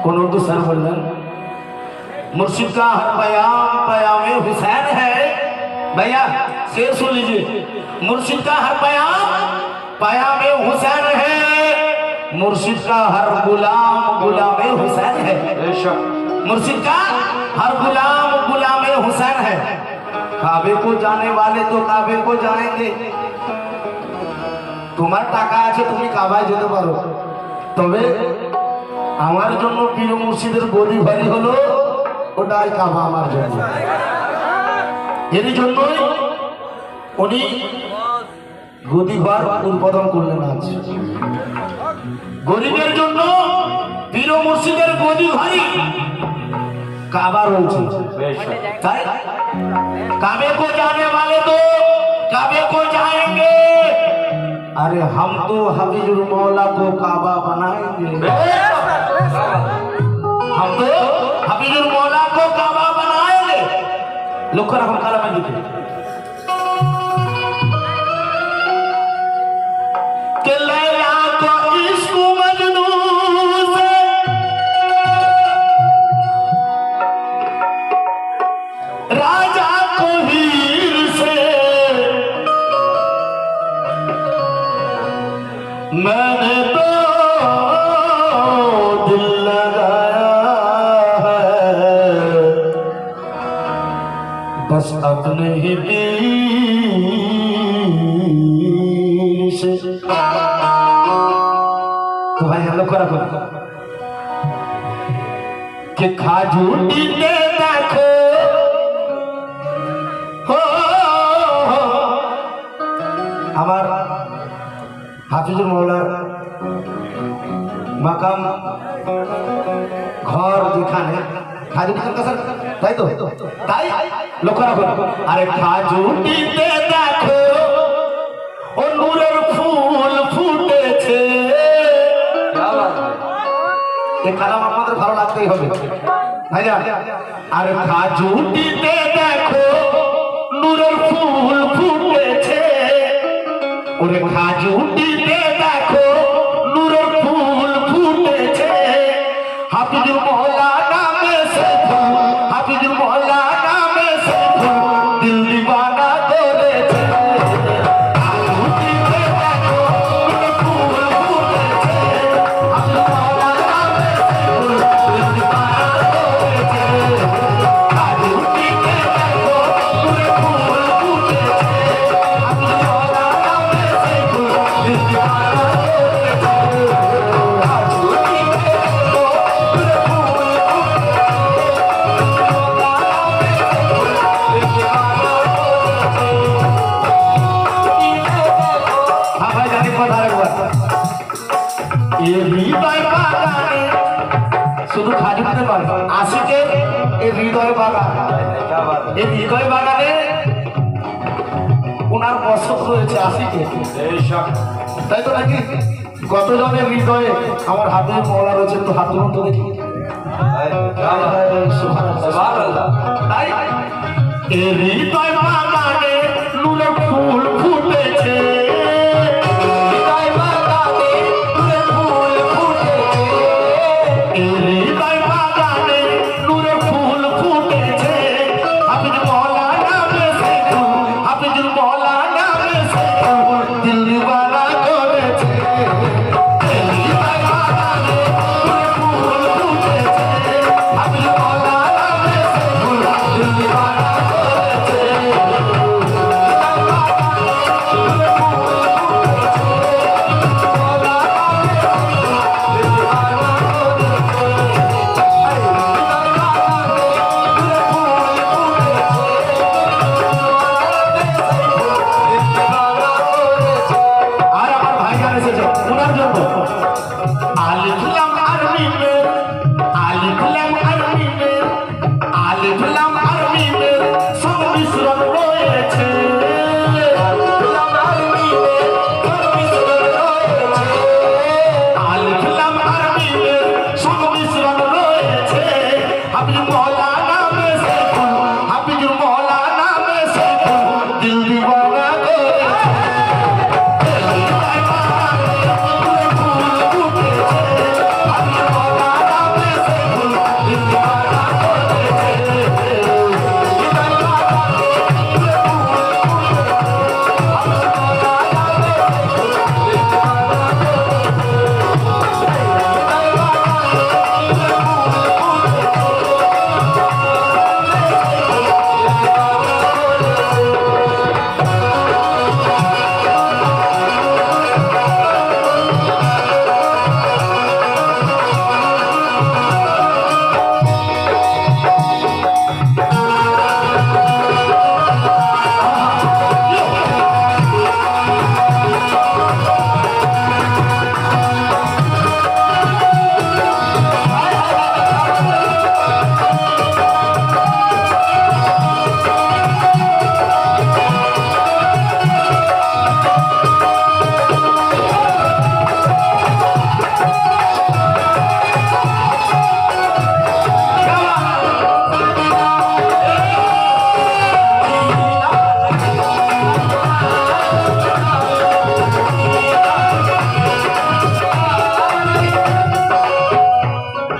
कौन उर्दू सर बोल रहे मुर्शिद का हर पयाम पयामे हुसैन है। भैया शेर सुन लीजिए, मुर्शिद का हर पयाम पयामे हुसैन है, मुर्शिद का हर गुलाम गुलामे हुसैन है। मुर्शिद का हर गुलाम गुलामे हुसैन है। काबे को जाने वाले तो काबे को जाएंगे। তোমার টাকা আছে তুমি কাবায় যেতে পারো, তবে আমার জন্য পীর মুর্শিদের গদি ভারী হলো ওটাই কাবা আমার জন্য। এর জন্যই উনি গদি ঘর উদ্বোধন করলেন আজ। গরিবের জন্য পীর মুর্শিদের গদি ভারী কাবা রয়েছে। তাই কাবে কো জানে वाले तो काबे को जाएंगे। अरे हम तो हबीजुल मौला को काबा बनाएंगे। हम तो हबीजुल मौला को काबा बनाएंगे। लक्ष्य रखो काला में लिखे कि लैला को इश्क मजनू से राजा को हीर से मैंने तो दिल लगाया है बस अपने ही पीर से। तो भाई हम लोग करा कि खाजूटी ने देखो हो हमार হাফিজুল মৌলার মাকাম ঘর যেখানে খাজুটির কাছে, তাই তো? তাই লক্ষ্য রাখো। আরে খাজুটিতে দেখো ও নূরের ফুল ফুটেছে। এই কালাম আমাদের ভালো লাগতেই হবে, তাই না? আরে খাজুটিতে দেখো নূরের ফুল ফুটেছে। ওরে খাজুটিতে দেখো নূরের ফুল ফুটেছে। হাফিজুল মৌলা নামে সে ফুল, হাফিজুল মৌলা নামে সে ফুল দিল দিবানা করেছে। খাজুটিতে দেখো নূরের ফুল ফুটেছে। হাফিজুল মৌলা নামে সে ফুল দিল দিবানা করেছে। খাজুটিতে দেখো নূরের ফুল ফুটেছে। হাফিজুল মৌলা শুধু খাজুতে পারে আশিকের এই হৃদয় বাগান, এই হৃদয় বাগানে ওনার বসত রয়েছে আশিকে, তাই তো নাকি? কতজনের হৃদয়ে আমার হাতে মৌলা রয়েছে, একটু হাত তুলুন তো দেখি। তাই এই হৃদয় বাগানে নুলে ফুল ফুটেছে।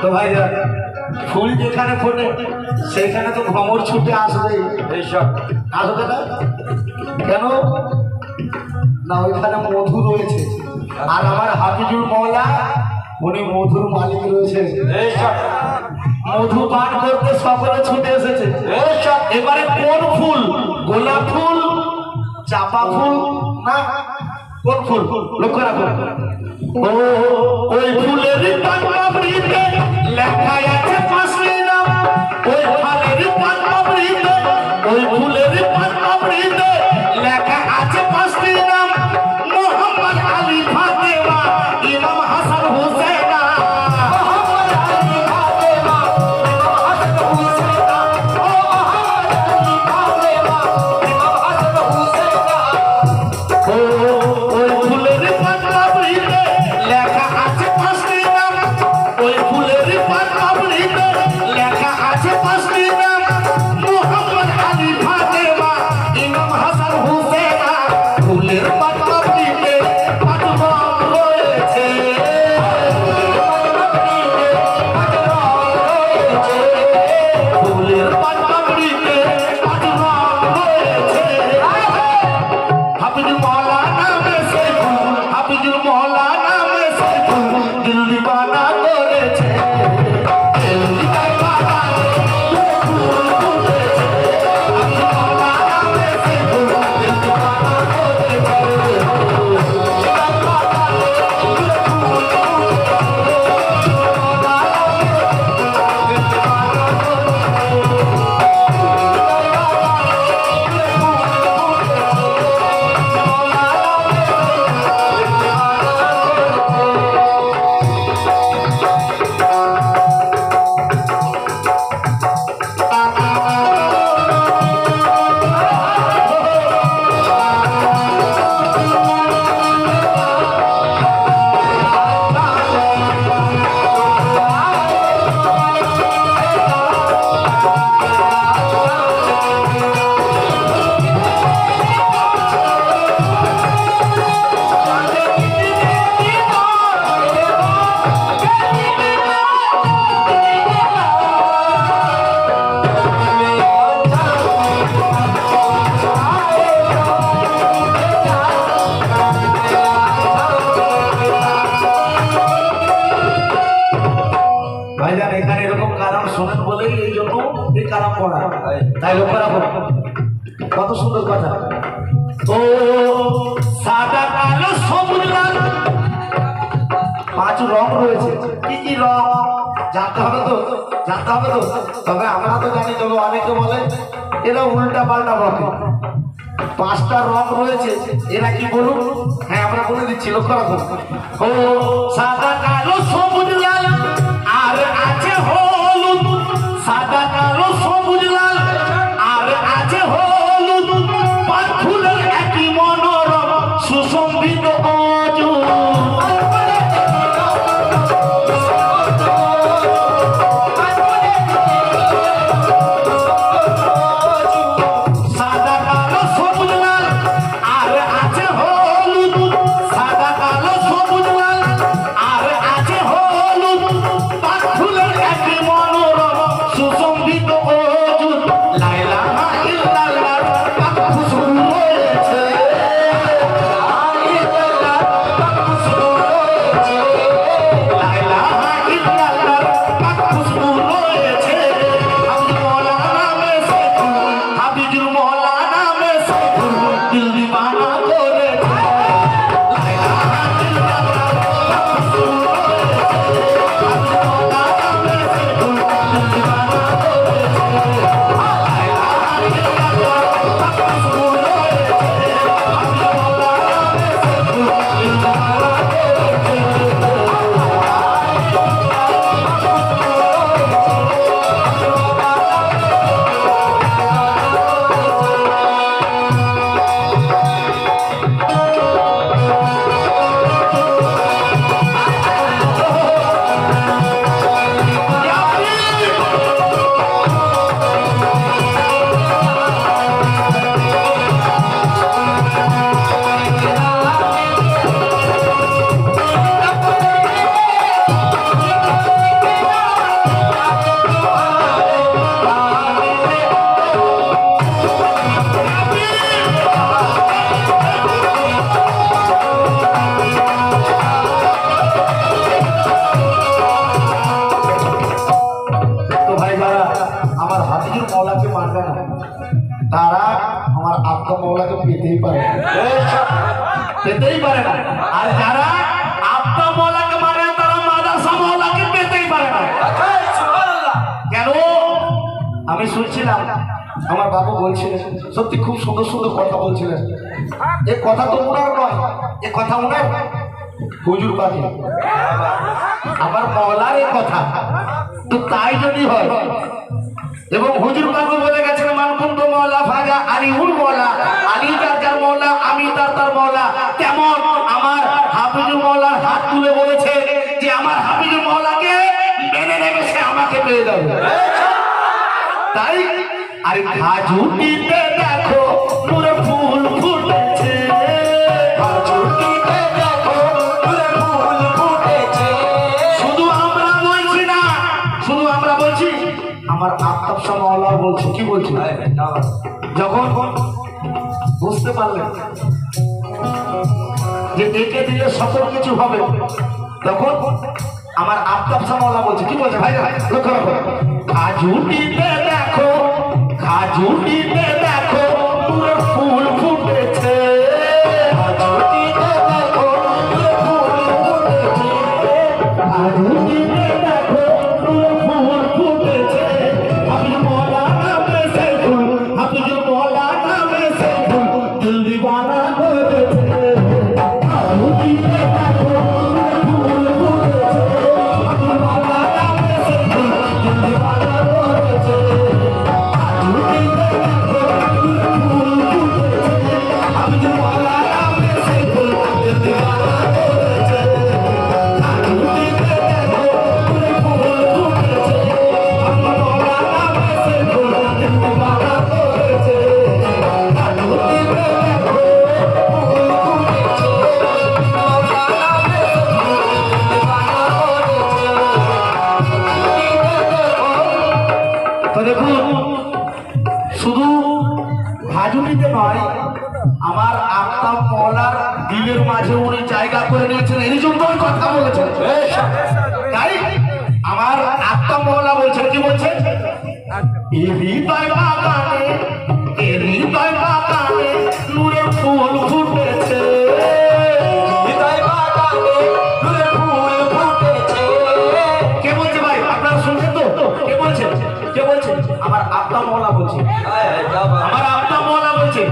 তো ভাই ফুল যেখানে ফোটে সেখানে তো ভ্রমর ছুটে আসবে, এইসব আসবে না কেন? না ওইখানে মধু রয়েছে, আর আমার হাফিজুল মওলা উনি মধুর মালিক রয়েছে। এইসব মধু পান করতে সকলে ছুটে এসেছে। এইসব এবারে কোন ফুল? গোলাপ ফুল, চাপা ফুল, না কোন ফুল? লক্ষ্য রাখো। ও ওই ফুলের পাপড়িতে লেখা আছে পাঁচটি নাম। ওই ফুলের পাপড়িতে, ওই ফুলের পাপড়িতে লেখা আছে পাঁচটি নাম। মোহাম্মদ আলী ফাতেমা, ইমাম হাসান হুসাইনা। মোহাম্মদ আলী ফাতেমা, ইমাম হাসান হুসাইনা। ও মোহাম্মদ আলী ফাতেমা, ইমাম হাসান হুসাইনা। ও ওই ফুলের পাপড়িতে লেখা আছে পাঁচটি নাম। ওই ফুলের পাপড়িতে লেখা আছে পাঁচটি নাম। মোহাম্মদ আলী ফাতেমা, ইমাম হাসান হুসাইনা। ফুলের পাপড়িতে পাঁচ রং রয়েছে, ফুলের পাপড়িতে পাঁচ রং রয়েছে। হাফিজুল মওলা নামে সেই ফুল, হাফিজুল মওলা নামে সেই ফুল দিল দিবানা করেছে। দিল দিবানা ফুল ফুটেছে। হাফিজুল মওলা নামে সেই ফুল দিল দিবানা করেছে। ভাইজান এখানে এরকম কালাম শোনেন বলেই এই জন্য এই কালাম পড়া, তাই লক্ষ্য রাখো। কত সুন্দর কথা। ও সাদা কালো সবুজ লাল, পাঁচ রং রয়েছে। কি কি রং জানতে হবে তো, জানতে হবে তো। তবে আমরা তো জানি, তবে অনেকে বলে এরা উল্টা পাল্টা বকে। পাঁচটা রং রয়েছে, এরা কি বলুন? হ্যাঁ আমরা বলে দিচ্ছি, লক্ষ্য রাখুন। ও সাদা কালো সবুজ লাল, আর আছে হলুদ। সাদা কালো সবুজ লাল, আর আছে হলুদ। পাঁচ ফুলের একই মনোরম সুশোভিত অজুদ। সাদা কালো সবুজ লাল, আর আছে হলুদ। সাদা কালো সবুজ লাল, আর আছে হলুদ। পাঁচ ফুলের মৌলাকে মানবে না তারা আমার আপকা মৌলাকে পেতেই পারে না, পেতেই পারে না। আর যারা আপকা মৌলাকে মানে তারা মাদ্রাসা মৌলাকে পেতেই পারে না। কেন? আমি শুনছিলাম আমার বাবু বলছিলেন, সত্যি খুব সুন্দর সুন্দর কথা বলছিলেন। এ কথা তো ওনার নয়, এ কথা ওনার হুজুর বাদী, আবার মওলার এ কথা। তো তাই যদি হয়, এবং হুজুর বাবু বলে গেছেন মানকুন্ত মওলা ফাজা আলিউল মওলা, আলী যার মওলা, আমি তার মওলা। তেমন আমার হাফিজুল মওলার হাত তুলে বলেছে যে আমার হাফিজুল মওলাকে মেনে নেবে, সে আমাকে পেয়ে যাবে। তাই আরে খাজুটিতে দেখো পুরো ফুল ফুটেছে, খাজুটিতে দেখো পুরো ফুল ফুটেছে। শুধু আমরা বলছি না, শুধু আমরা বলছি, আমার আফতাব শাহ মাওলা বলছে। কি বলছে? যখন বুঝতে পারলেন যে একে দিলে সকল কিছু হবে, তখন আমার আফতাব শাহ মাওলা বলছে। কি বলছে ভাই? লক্ষ্য রাখো, খাজুটিতে দেখো, খাজুটিতে দেখো পুরো ফুল ফুটেছে, খাজুটিতে দেখো পুরো ফুল ফুটেছে, খাজুটিতে দেখো পুরো ফুল ফুটেছে। হাফিজ মওলা নামে সে ফুল, হাফিজ মওলা নামে সে ফুল দিল দিওয়ানা করেছে। খাজুটিতে দেখো পুরো ফুল ফুটেছে, হাফিজ মওলা নামে সে ফুল দিল দিওয়ানা করেছে। শুধু ভাজুটিতে নয়, আমার আফতাব মওলার দিলের মাঝে উনি জায়গা করে নিয়েছেন, এই জন্য কথা বলেছেন। তাই আমার আফতাব মওলা বলছেন, কি বলছেন? এই হৃদয় বাগানে, এই হৃদয় বাগানে নূরের ফুল ফুটেছে, হৃদয় বাগানে নূরের ফুল ফুটেছে। কে বলছে ভাই? আপনারা শুনছেন তো? কে বলছেন? কে বলছেন? আমার আফতাব মওলা বলছে, আমার আফতাব মওলা বলছে।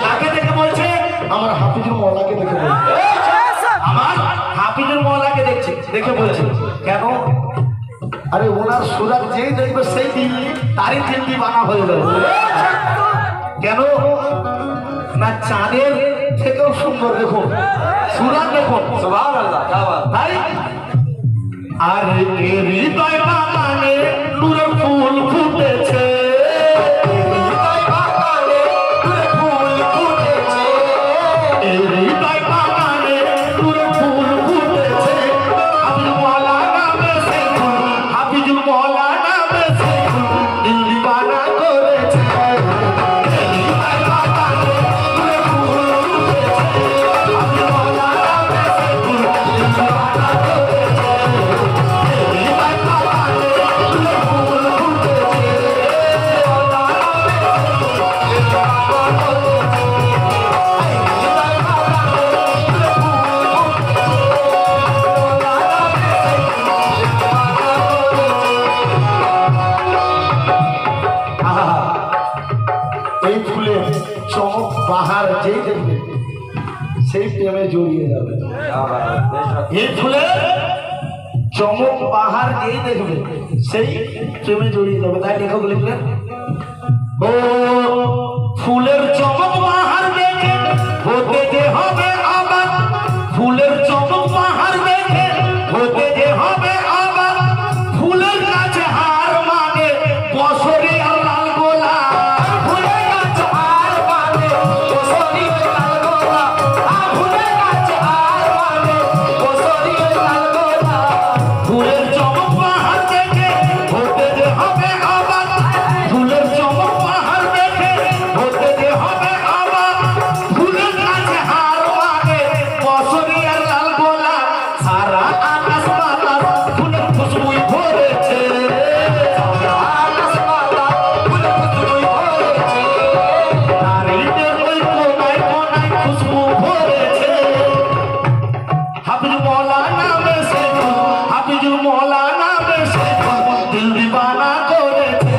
কাকে দেখে বলছে? আমার হাফিজুল মওলাকে দেখে বলছে, আমার হাফিজুল মওলাকে দেখছে, দেখে বলছে। কেন? আরে ওনার সুরাত যেই দেখবে সেই দিল্লি, তারই দিল্লি বানা হয়ে যাবে। কেন না? চাঁদের থেকেও সুন্দর দেখুন, সুরাত দেখুন। তাই আর হৃদয় বাগানে নূরের ফুল ফুটেছে, হৃদয় বাগানে নূরের ফুল ফুটেছে, হৃদয় বাগানে নূরের ফুল ফুটেছে। হাফিজুল মওলা নামে সে ফুল, হাফিজুল মওলা নামে সে ফুল দিল দিওয়ানা করেছে। হৃদয় বাগানে নূরের ফুল ফুটেছে, হাফিজুল মওলা নামে সে ফুল দিল দিওয়ানা করেছে। হৃদয় বাগানে নূরের ফুল ফুটেছে, মওলা নামে সে ফুল দিল দিওয়ানা করেছে। হৃদয় বাগানে নূরের ফুল ফুটেছে, মওলা নামে সে ফুল দিল দিওয়ানা করেছে। আহা, এই ফুলের চমক বাহার যেই দেখবে সেই প্রেমে জড়িয়ে যাবে। এই ফুলের চমক বাহার যেই দেখবে সেই প্রেমে জড়িয়ে যাবে। তাই লেখক লিখলেন, ও ফুলের চমক বাহার দেখে হতে যে হবে আবার, ফুলের চমক বাহার দেখে হতে যে হবে আবার, ফুলের কাছে হার মানে বছরে লাল গোলা, ফুলের কাছে হার মানে বছরে লাল গোলা, ফুলের কাছে হার মানে বছরে লাল গোলা। ফুলের চমক বাহার দেখে হতে যে হবে আবার, ফুলের চমক বাহার দেখে হতে যে হবে আবার, ফুলের কাছে হার দিল দিবানা করেছে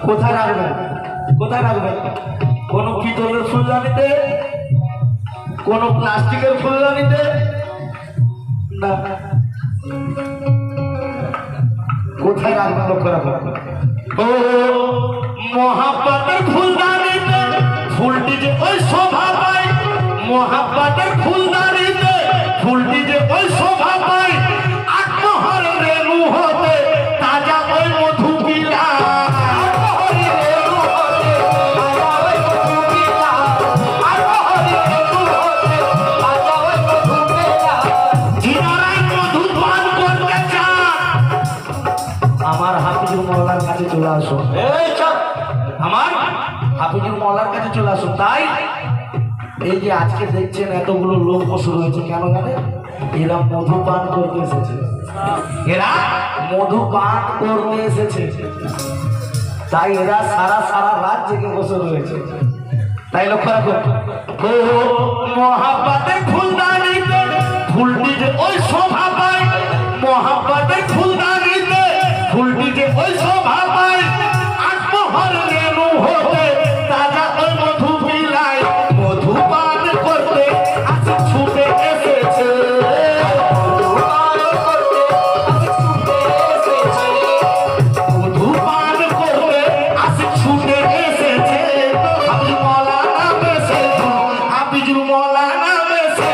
কোথায় রাখবেন কোথায় রাখবেন কোন পিতলের ফুলদানিতে কোন প্লাস্টিকের ফুলদানিতে না কোথায় রাখবেন লক্ষ্য রাখবেন ও মহাব্বতের ফুলদানিতে ফুলটি যে ওই শোভা পায় মহাব্বতের ফুলদানিতে ফুলটি যে ওই শোভা পায় আত্মহর রেণু হতে তাজা ওই মধু পিলা আমার হাফিজুর মওলার কাছে চলে আসো আমার হাফিজুর মওলার কাছে চলে আসো তাই এই যে আজকে দেখছেন এতগুলো লোক বসে রয়েছে কেন জানেন এরা মধু পান করতে এসেছে এরা মধু পান করতে এসেছে তাই এরা সারা সারা রাত জেগে বসে রয়েছে তাই লক্ষ্য রাখুন ও মহাব্বতের ফুলদানিতে ফুলটি যে ওই শোভা পায় মহাব্বতের ফুলদানিতে ফুলটি যে ওই শোভা পায় আত্মহর রেণু হতে তাজা ওই মধু পিলায় মধু পান করতে আজ ছুটে এসেছে মধু পান করতে আজ ছুটে এসেছে হাফিজুর মওলা নামে সে হাফিজুর মওলা নামে সে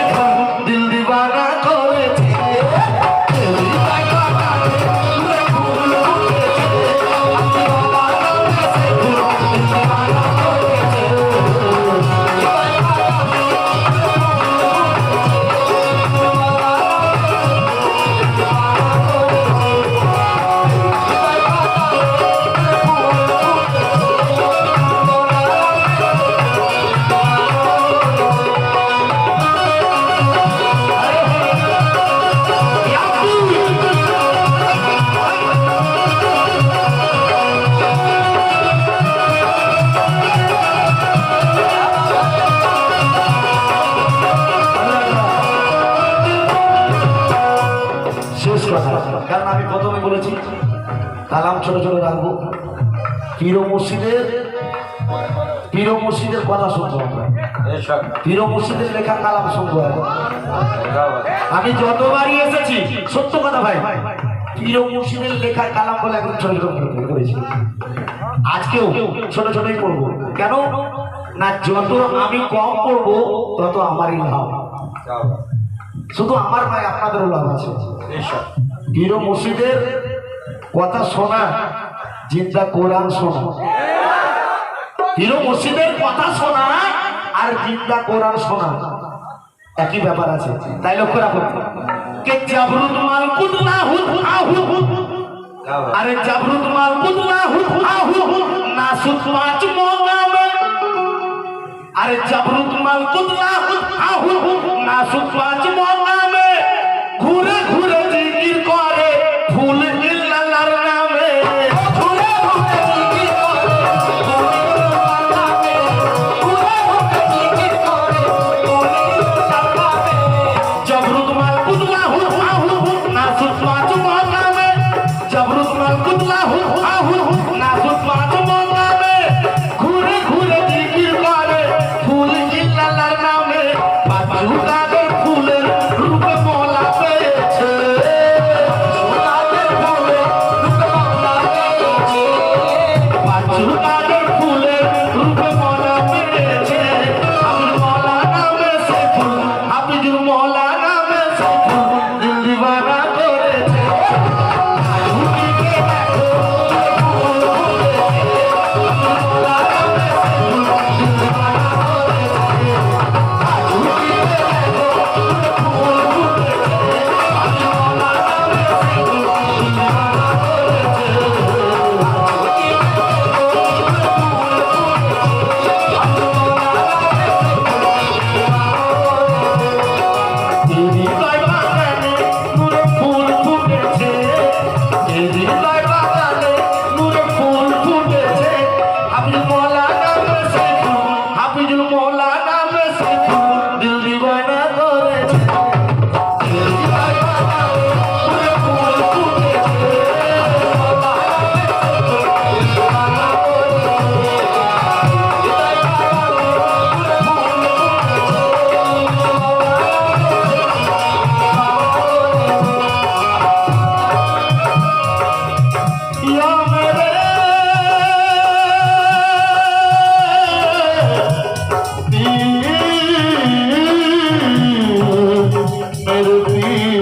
দিল দিবানা করেছে কারণ আমি প্রথমে বলেছি কালাম ছোট ছোট রাখবো পীর মুর্শিদের কথা শুনতে হবে পীর মুর্শিদের লেখা কালাম শুনতে হবে আমি যতবারই এসেছি সত্য কথা ভাই পীর মুর্শিদের লেখা কালাম বলে একদম ছোট ছোট করেছি আজকেও ছোট ছোটই পড়বো কেন না যত আমি কম পড়বো তত আমারই লাভ শুধু আমার ভাই আপনাদেরও লাভ আছে পীর মুর্শিদের কথা শোনা জিন্দা কোরআন শোনা পীর মুর্শিদের কথা শোনা আর জিন্দা কোরআন শোনা একই ব্যাপার আছে তাই লক্ষ্য রাখুন কে জাবরুত মাল কুদলা হুদ আহু আরে জাবরুত মাল কুদলা হুদ আহু নাসুত পাঁচ মোগামে আরে জাবরুত মাল কুদলা হুদ আহু নাসুত পাঁচ মোগামে ঘুরে ঘুরে জিকির করে ফুল ইল্লাল্লাহর নামে ঘুরে ঘুরে জিকির করে ফুল ইল্লাল্লাহর নামে ঘুরে ঘুরে জিকির করে ফুল ইল্লাল্লাহর নামে জাবরুত মাল কুদলা হুদ আহু নাসুত পাঁচ মোগামে জাবরুত মাল কুদলা হুদ আহু নাসুত পাঁচ মোগামে ঘুরে ঘুরে জিকির করে ফুল ইল্লাল্লাহর নামে বাজু কাদের ফুলের पीर